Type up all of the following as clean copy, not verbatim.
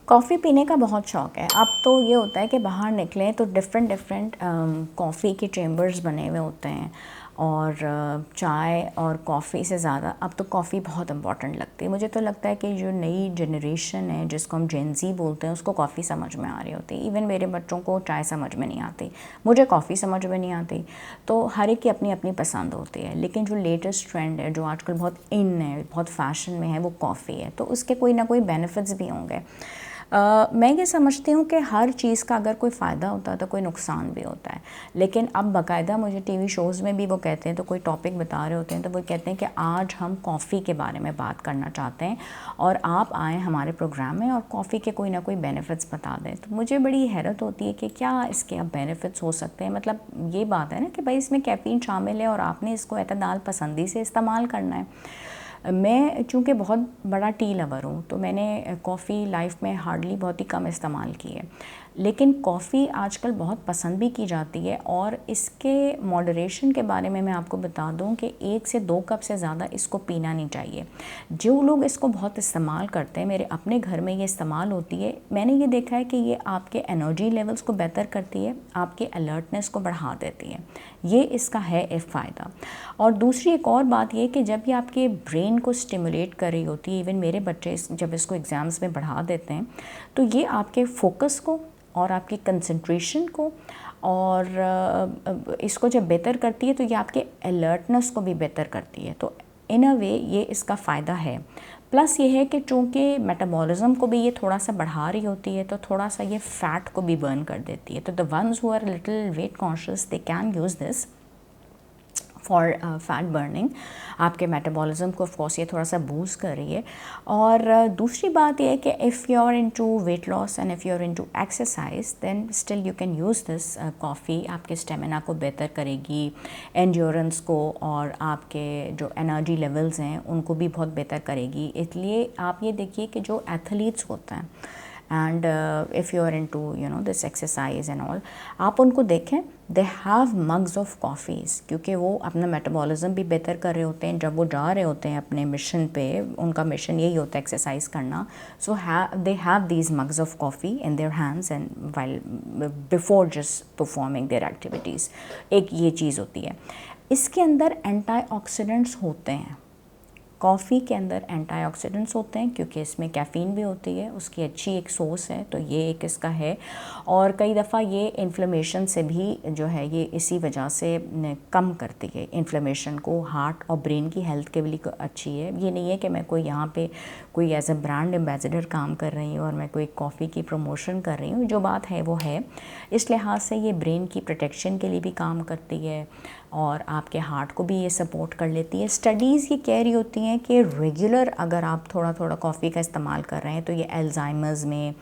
Coffee पीने का बहुत शौक़ है। अब तो ये होता है कि बाहर निकलें तो डिफ़रेंट कॉफ़ी के चेम्बर्स बने हुए होते हैं और चाय और कॉफ़ी से ज़्यादा अब तो कॉफ़ी बहुत इम्पॉर्टेंट लगती है। मुझे तो लगता है कि जो नई जनरेशन है जिसको हम जेन ज़ी बोलते हैं उसको कॉफ़ी समझ में आ रही होती है। इवन मेरे बच्चों को चाय समझ में नहीं आती, मुझे कॉफ़ी समझ में नहीं आती। तो हर एक की अपनी अपनी पसंद होती है, लेकिन जो लेटेस्ट ट्रेंड है, जो आजकल बहुत इन है, बहुत फ़ैशन में है, वो कॉफ़ी है। तो उसके कोई ना कोई बेनिफिट्स भी होंगे। मैं ये समझती हूँ कि हर चीज़ का अगर कोई फ़ायदा होता है तो कोई नुकसान भी होता है। लेकिन अब बाकायदा मुझे टीवी शोज़ में भी वो कहते हैं, तो कोई टॉपिक बता रहे होते हैं तो वो कहते हैं कि आज हम कॉफ़ी के बारे में बात करना चाहते हैं और आप आएँ हमारे प्रोग्राम में और कॉफ़ी के कोई ना कोई बेनिफिट्स बता दें। तो मुझे बड़ी हैरत होती है कि क्या इसके अब बेनिफिट्स हो सकते हैं। मतलब ये बात है ना कि भाई इसमें कैफ़ीन शामिल है और आपने इसको एतदाल पसंदी से इस्तेमाल करना है। मैं चूँकि बहुत बड़ा टी लवर हूँ तो मैंने कॉफ़ी लाइफ में हार्डली बहुत ही कम इस्तेमाल की है, लेकिन कॉफ़ी आजकल बहुत पसंद भी की जाती है। और इसके मॉडरेशन के बारे में मैं आपको बता दूँ कि 1 से 2 कप से ज़्यादा इसको पीना नहीं चाहिए। जो लोग इसको बहुत इस्तेमाल करते हैं, मेरे अपने घर में ये इस्तेमाल होती है, मैंने ये देखा है कि ये आपके एनर्जी लेवल्स को बेहतर करती है, आपके अलर्टनेस को बढ़ा देती है। ये इसका है एक फ़ायदा। और दूसरी एक और बात ये कि जब ये आपके ब्रेन को स्टिमुलेट कर रही होती है, इवन मेरे बच्चे जब इसको एग्ज़ाम्स में बढ़ा देते हैं, तो ये आपके फोकस को और आपकी कंसंट्रेशन को और इसको जब बेहतर करती है तो ये आपके अलर्टनेस को भी बेहतर करती है। तो इन अ वे ये इसका फ़ायदा है। प्लस ये है कि चूँकि मेटाबॉलिज़्म को भी ये थोड़ा सा बढ़ा रही होती है तो थोड़ा सा ये फ़ैट को भी बर्न कर देती है। तो the ones who are little weight conscious they can use this for fat burning. आपके मेटाबॉलिज्म को ऑफकोर्स ये थोड़ा सा बूस्ट कर रही है। और दूसरी बात ये है कि if you are into weight loss and if you are into exercise then still you can use this coffee. आपके स्टेमिना को बेहतर करेगी, एंड्योरेंस को, और आपके जो एनर्जी लेवल्स हैं उनको भी बहुत बेहतर करेगी। इसलिए आप ये देखिए कि जो एथलीट्स होते हैं and if you are into this exercise and all, आप उनको देखें, they have mugs of coffees, क्योंकि वो अपना मेटाबॉलिज्म भी बेहतर कर रहे होते हैं। जब वो जा रहे होते हैं अपने मिशन पे, उनका मिशन यही होता है एक्सरसाइज करना, so they have these mugs of coffee in their hands and while before just performing their activities. एक ये चीज़ होती है। इसके अंदर एंटीऑक्सीडेंट्स होते हैं, कॉफ़ी के अंदर एंटीऑक्सीडेंट्स होते हैं क्योंकि इसमें कैफ़ीन भी होती है, उसकी अच्छी एक सोर्स है, तो ये एक इसका है। और कई दफ़ा ये इन्फ्लेमेशन से भी जो है ये इसी वजह से कम करती है इन्फ्लेमेशन को। हार्ट और ब्रेन की हेल्थ के लिए अच्छी है। ये नहीं है कि मैं कोई यहाँ पे कोई एज अ ब्रांड एम्बेसडर काम कर रही हूँ और मैं कोई कॉफ़ी की प्रमोशन कर रही हूँ, जो बात है वो है। इस लिहाज से ये ब्रेन की प्रोटेक्शन के लिए भी काम करती है और आपके हार्ट को भी ये सपोर्ट कर लेती है। स्टडीज़ ये कह रही होती हैं कि रेगुलर अगर आप थोड़ा थोड़ा कॉफ़ी का इस्तेमाल कर रहे हैं तो ये अल्ज़ाइमर्स में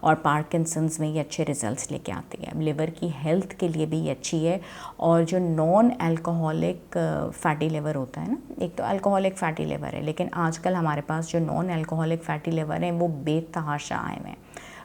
और पार्किंसंस में ये अच्छे रिजल्ट्स लेके आती है। लिवर की हेल्थ के लिए भी ये अच्छी है। और जो नॉन अल्कोहलिक फैटी लिवर होता है ना, एक तो अल्कोहलिक फैटी लिवर है, लेकिन आजकल हमारे पास जो नॉन अल्कोहलिक फैटी लिवर हैं वो बेतहाशा आए हुए हैं।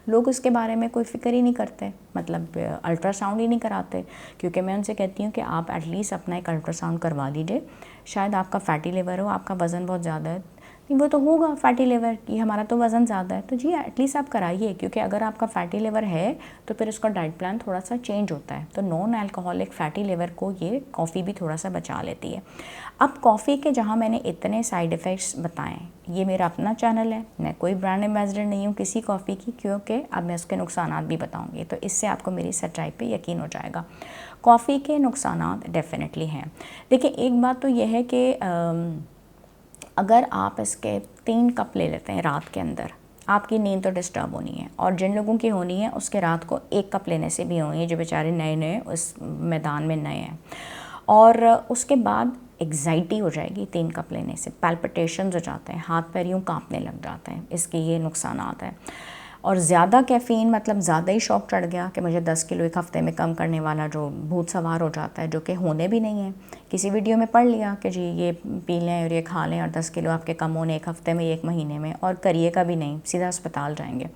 लोग उसके बारे में कोई फ़िक्र ही नहीं करते, मतलब अल्ट्रासाउंड ही नहीं कराते। क्योंकि मैं उनसे कहती हूँ कि आप एटलीस्ट अपना एक अल्ट्रासाउंड करवा लीजिए, शायद आपका फैटी लिवर हो, आपका वज़न बहुत ज़्यादा है। नहीं, वो तो होगा फैटी लिवर कि हमारा तो वज़न ज़्यादा है, तो जी एटलीस्ट आप कराइए, क्योंकि अगर आपका फैटी लिवर है तो फिर उसका डाइट प्लान थोड़ा सा चेंज होता है। तो नॉन अल्कोहलिक फैटी लिवर को ये कॉफ़ी भी थोड़ा सा बचा लेती है। अब कॉफ़ी के जहाँ मैंने इतने साइड इफ़ेक्ट्स बताएं, ये मेरा अपना चैनल है, मैं कोई ब्रांड एम्बेसडर नहीं हूँ किसी कॉफ़ी की, क्योंकि अब मैं उसके नुकसानात भी बताऊँगी, तो इससे आपको मेरी सच्चाई पे यकीन हो जाएगा। कॉफ़ी के नुकसानात डेफिनेटली हैं। देखिए, एक बात तो यह है कि अगर आप इसके 3 कप ले लेते हैं रात के अंदर, आपकी नींद तो डिस्टर्ब होनी है, और जिन लोगों की होनी है उसके रात को 1 कप लेने से भी होनी है, जो बेचारे नए नए उस मैदान में नए हैं। और उसके बाद एग्जाइटी हो जाएगी 3 कप लेने से, पैल्पिटेशंस हो जाते हैं, हाथ पैर यूँ कांपने लग जाते हैं, इसके ये नुकसानात हैं। और ज़्यादा कैफ़ीन, मतलब ज़्यादा ही शौक चढ़ गया कि मुझे 10 किलो एक हफ़्ते में कम करने वाला जो भूत सवार हो जाता है, जो कि होने भी नहीं है। किसी वीडियो में पढ़ लिया कि जी ये पी लें और ये खा लें और 10 किलो आपके कम होने 1 हफ़्ते में, 1 महीने में, और करिएगा भी नहीं, सीधा अस्पताल जाएंगे।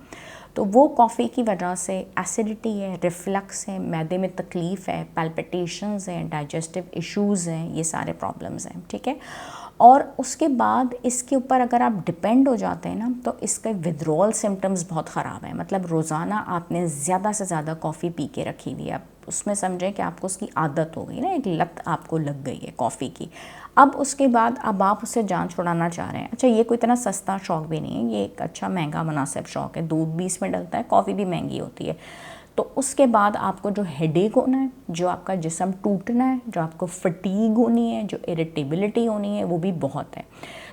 तो वो कॉफ़ी की वजह से एसिडिटी है, रिफ्लक्स है, मैदे में तकलीफ़ है, पैल्पिटेशंस हैं, डाइजेस्टिव इश्यूज़ हैं, ये सारे प्रॉब्लम्स हैं, ठीक है। और उसके बाद इसके ऊपर अगर आप डिपेंड हो जाते हैं ना तो इसके विथड्रॉल सिम्टम्स बहुत ख़राब हैं। मतलब रोज़ाना आपने ज़्यादा से ज़्यादा कॉफ़ी पी के रखी हुई है, आप उसमें समझें कि आपको उसकी आदत हो गई ना, एक लत आपको लग गई है कॉफ़ी की। अब उसके बाद अब आप उससे जान छुड़ाना चाह रहे हैं। अच्छा, ये कोई इतना सस्ता शौक़ भी नहीं है, ये एक अच्छा महंगा मुनासिब शौक़ है। दूध भी इसमें डलता है, कॉफ़ी भी महंगी होती है। तो उसके बाद आपको जो हेडेक होना है, जो आपका जिस्म टूटना है, जो आपको फटीग होनी है, जो इरिटेबिलिटी होनी है, वो भी बहुत है।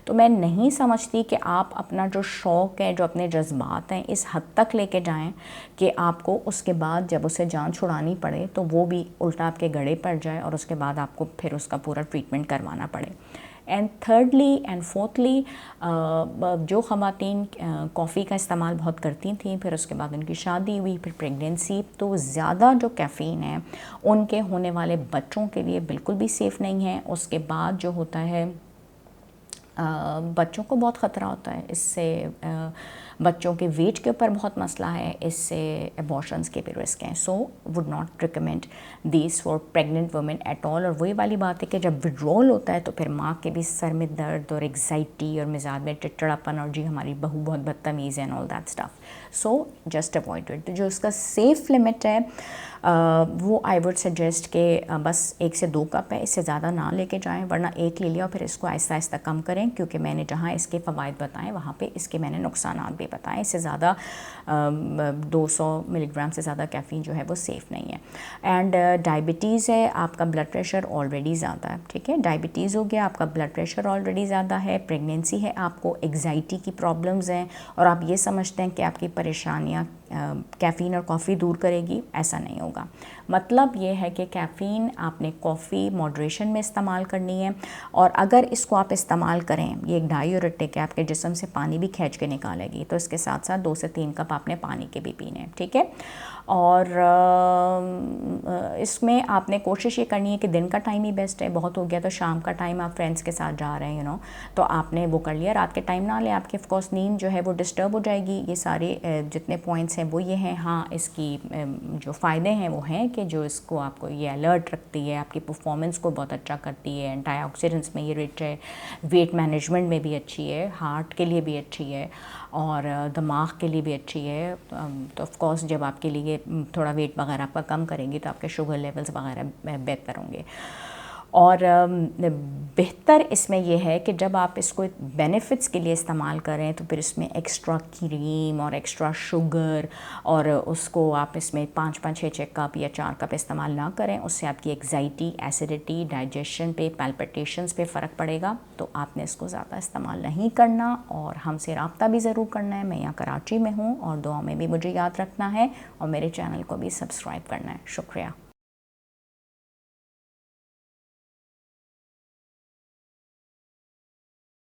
तो मैं नहीं समझती कि आप अपना जो शौक़ है, जो अपने जज्बात हैं, इस हद तक लेके जाएं कि आपको उसके बाद जब उसे जान छुड़ानी पड़े तो वो भी उल्टा आपके गड़े पड़ जाए और उसके बाद आपको फिर उसका पूरा ट्रीटमेंट करवाना पड़े। एंड थर्डली एंड फोर्थली, जो ख़वातीन कॉफ़ी का इस्तेमाल बहुत करती थी, फिर उसके बाद उनकी शादी हुई, फिर प्रेगनेंसी, तो ज़्यादा जो कैफ़ीन है उनके होने वाले बच्चों के लिए बिल्कुल भी सेफ़ नहीं है। उसके बाद जो होता है बच्चों को बहुत ख़तरा होता है इससे, बच्चों के वेट के ऊपर बहुत मसला है इससे, एबॉर्शंस के भी रिस्क हैं। So would not recommend this for pregnant women at all. और वही वाली बात है कि जब विड्रॉल होता है तो फिर माँ के भी सर में दर्द और एग्जाइटी और मिजाज में चिड़चिड़ापन और जी हमारी बहू बहुत बदतमीज़ है and all that stuff. So just avoid it. जो इसका सेफ़ लिमिट है वो आई वुड सजेस्ट कि बस 1 से 2 कप है, इससे ज़्यादा ना लेके जाएं, वरना 1 ले लिया और फिर इसको आहिस्ता आहिस्ता कम करें, क्योंकि मैंने जहाँ इसके फ़वाइद बताएं वहाँ पे इसके मैंने नुकसानात भी बताएं। इससे ज़्यादा 200 मिलीग्राम से ज़्यादा कैफ़ीन जो है वो सेफ़ नहीं है। एंड डायबिटीज़ है, आपका ब्लड प्रेशर ऑलरेडी ज़्यादा है, ठीक है, डायबिटीज़ हो गया, आपका ब्लड प्रेशर ऑलरेडी ज़्यादा है, प्रेगनेंसी है, आपको एग्जाइटी की प्रॉब्लम्स हैं और आप ये समझते हैं कि आपकी परेशानियाँ कैफ़ीन और कॉफ़ी दूर करेगी, ऐसा नहीं होगा। मतलब ये है कि कैफ़ीन आपने कॉफ़ी मॉडरेशन में इस्तेमाल करनी है, और अगर इसको आप इस्तेमाल करें, ये एक डायूरेटिक है, आपके जिस्म से पानी भी खींच के निकालेगी, तो इसके साथ साथ 2 से 3 कप आपने पानी के भी पीने हैं, ठीक है। और इसमें आपने कोशिश ये करनी है कि दिन का टाइम ही बेस्ट है। बहुत हो गया तो शाम का टाइम आप फ्रेंड्स के साथ जा रहे हैं तो आपने वो कर लिया, रात के टाइम ना लें, आपकी ऑफकोर्स नींद जो है वो डिस्टर्ब हो जाएगी। ये सारे जितने पॉइंट्स हैं वो ये हैं। हाँ, इसकी जो फ़ायदे हैं वो हैं कि जो इसको आपको ये अलर्ट रखती है, आपकी परफॉर्मेंस को बहुत अच्छा करती है, एंटीऑक्सीडेंट्स में ये रिच है, वेट मैनेजमेंट में भी अच्छी है, हार्ट के लिए भी अच्छी है और दिमाग के लिए भी अच्छी है। तो ऑफ कोर्स जब आपके लिए थोड़ा वेट वगैरह आपका कम करेंगी तो आपके शुगर लेवल्स वगैरह बेहतर होंगे। और बेहतर इसमें यह है कि जब आप इसको बेनिफिट्स के लिए इस्तेमाल करें तो फिर इसमें एक्स्ट्रा क्रीम और एक्स्ट्रा शुगर और उसको आप इसमें 5-5, 6-6 कप या 4 कप इस्तेमाल ना करें। उससे आपकी एग्जाइटी, एसिडिटी, डाइजेशन पे, पैल्पिटेशंस पे फ़र्क पड़ेगा। तो आपने इसको ज़्यादा इस्तेमाल नहीं करना और हमसे रब्ता भी ज़रूर करना है। मैं यहाँ कराची में हूँ और दुआ में भी मुझे याद रखना है और मेरे चैनल को भी सब्सक्राइब करना है। शुक्रिया।